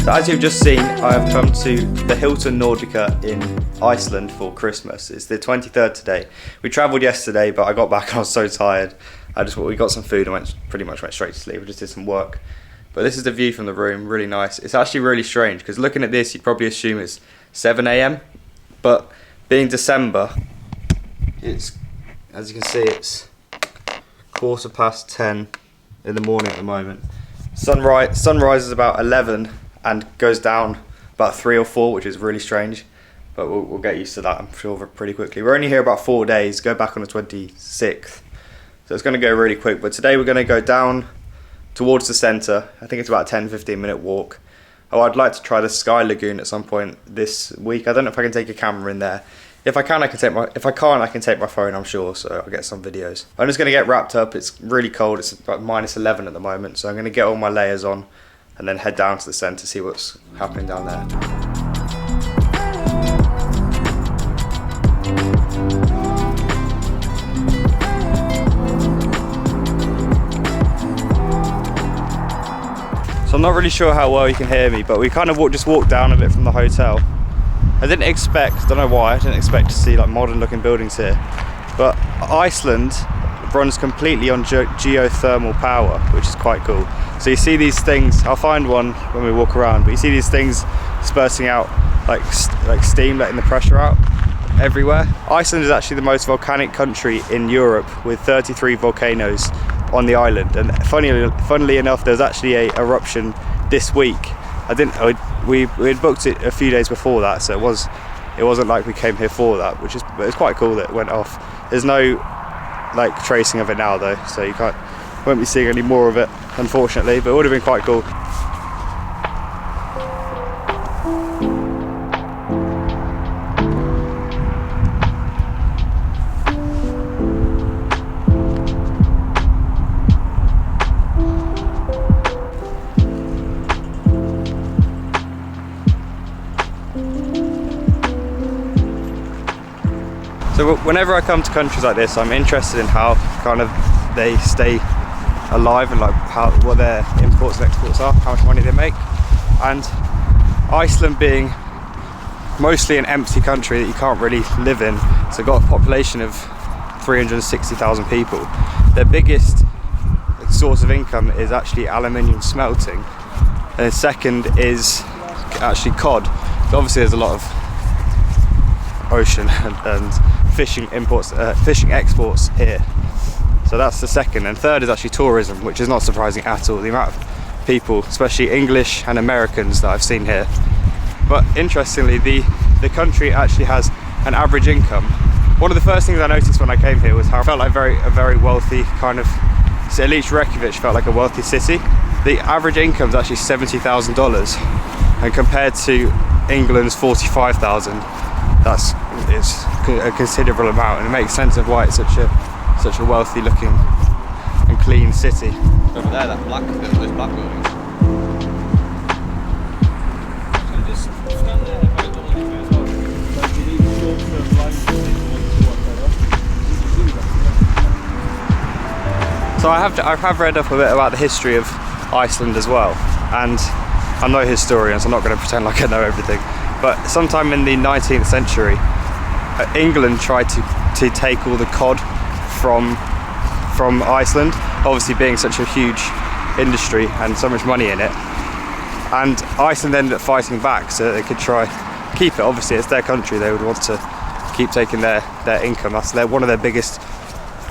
As you've just seen, I have come to the Hilton Nordica in Iceland for Christmas. It's the 23rd today. We travelled yesterday, but I got back and I was so tired. We got some food and pretty much went straight to sleep. We just did some work. But this is the view from the room, really nice. It's actually really strange because looking at this, you'd probably assume it's 7 AM. But being December, it's, as you can see, it's 10:15 in the morning at the moment. Sunrise is about 11 and goes down about 3 or 4, which is really strange, but we'll get used to that, I'm sure, pretty quickly. We're only here about 4 days, go back on the 26th, so it's going to go really quick. But today we're going to go down towards the centre. I think it's about a 10-15 minute walk. I'd like to try the Sky Lagoon at some point this week. I don't know if I can take a camera in there. If I can, I can take my. If I can't, I can take my phone, I'm sure. So I'll get some videos. I'm just going to get wrapped up. It's really cold. It's about -11 at the moment, so I'm going to get all my layers on and then head down to the centre to see what's happening down there. So I'm not really sure how well you can hear me, but we kind of just walked down a bit from the hotel. I didn't expect, don't know why, I didn't expect to see like modern looking buildings here, but Iceland runs completely on geothermal power, which is quite cool. So you see these things, I'll find one when we walk around, but you see these things spurting out like steam, letting the pressure out everywhere. Iceland is actually the most volcanic country in Europe with 33 volcanoes on the island, and funnily enough, there's actually a eruption this week. We had booked it a few days before that, so it wasn't like we came here for that, but it's quite cool that it went off. There's no like tracing of it now though, so you won't be seeing any more of it, unfortunately, but it would have been quite cool. So whenever I come to countries like this, I'm interested in how kind of they stay alive and like what their imports and exports are, how much money they make. And Iceland being mostly an empty country that you can't really live in, so it's got a population of 360,000 people. Their biggest source of income is actually aluminium smelting, and the second is actually cod. So obviously there's a lot of ocean and fishing exports here, so that's the second. And third is actually tourism, which is not surprising at all, the amount of people, especially English and Americans, that I've seen here. But interestingly, the country actually has an average income. One of the first things I noticed when I came here was how it felt like a very wealthy kind of, at least Reykjavik felt like a wealthy city. The average income is actually $70,000, and compared to England's 45,000, it's a considerable amount, and it makes sense of why it's such a wealthy looking and clean city. Over there, that black building, those black buildings. So I have read up a bit about the history of Iceland as well, and I'm no historian, so I'm not going to pretend like I know everything. But sometime in the 19th century, England tried to take all the cod from Iceland, obviously being such a huge industry and so much money in it. And Iceland ended up fighting back so they could try keep it. Obviously it's their country, they would want to keep taking their income. That's one of their biggest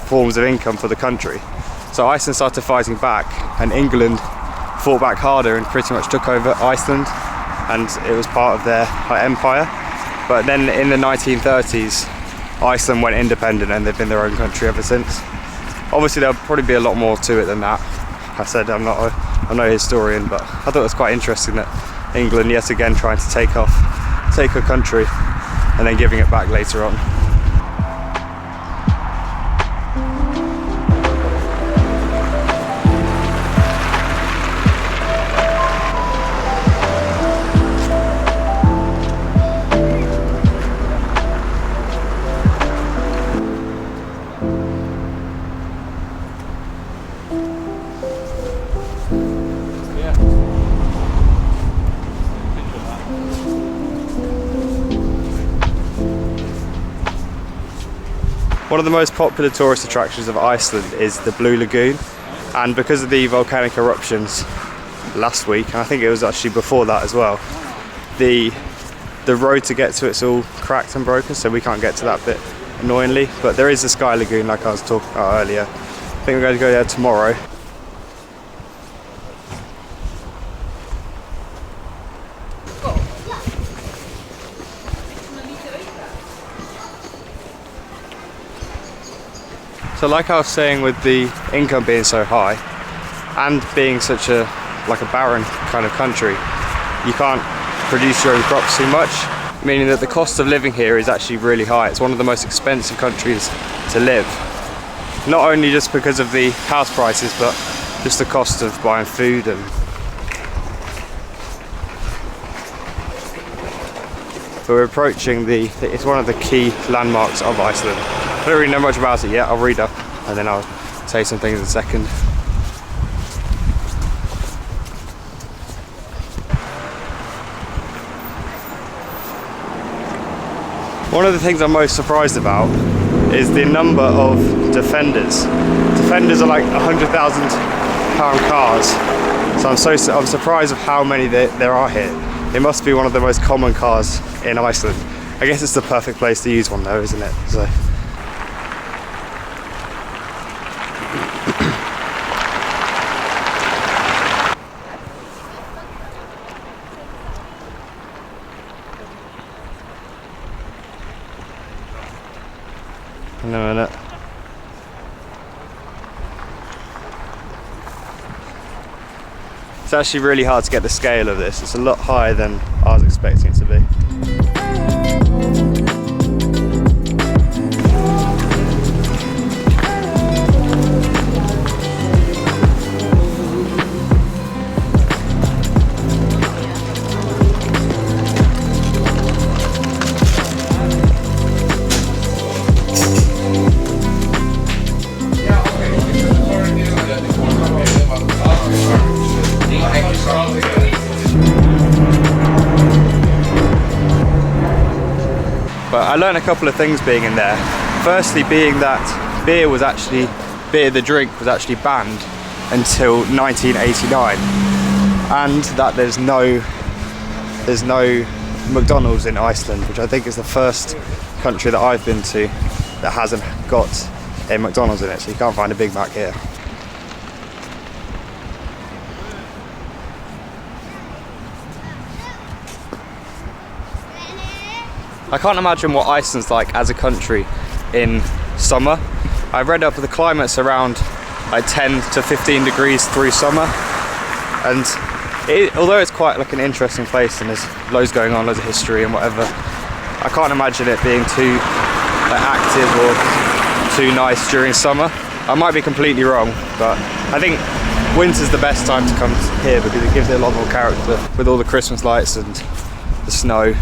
forms of income for the country. So Iceland started fighting back, and England fought back harder and pretty much took over Iceland, and it was part of their empire. But then in the 1930s, Iceland went independent, and they've been their own country ever since. Obviously there'll probably be a lot more to it than that, I said I'm no historian, but I thought it was quite interesting that England yet again trying to take a country and then giving it back later on. One of the most popular tourist attractions of Iceland is the Blue Lagoon, and because of the volcanic eruptions last week, and I think it was actually before that as well, the road to get to it's all cracked and broken, so we can't get to that bit, annoyingly. But there is the Sky Lagoon like I was talking about earlier. I think we're going to go there tomorrow. So like I was saying, with the income being so high and being such a barren kind of country, you can't produce your own crops too much, meaning that the cost of living here is actually really high. It's one of the most expensive countries to live. Not only just because of the house prices, but just the cost of buying food. And we're approaching it's one of the key landmarks of Iceland. I don't really know much about it yet. I'll read up and then I'll say some things in a second. One of the things I'm most surprised about is the number of Defenders. Defenders are like £100,000 cars. So I'm surprised of how many there are here. It must be one of the most common cars in Iceland. I guess it's the perfect place to use one though, isn't it? So. In a minute. It's actually really hard to get the scale of this. It's a lot higher than I was expecting it to be. But I learned a couple of things being in there. Firstly, being that beer, the drink, was actually banned until 1989, and that there's no McDonald's in Iceland, which I think is the first country that I've been to that hasn't got a McDonald's in it, so you can't find a Big Mac here. I can't imagine what Iceland's like as a country in summer. I've read up the climate's around like 10 to 15 degrees through summer, and although it's quite like an interesting place and there's loads going on, loads of history and whatever, I can't imagine it being too active or too nice during summer. I might be completely wrong, but I think winter's the best time to come here because it gives it a lot more character with all the Christmas lights and the snow.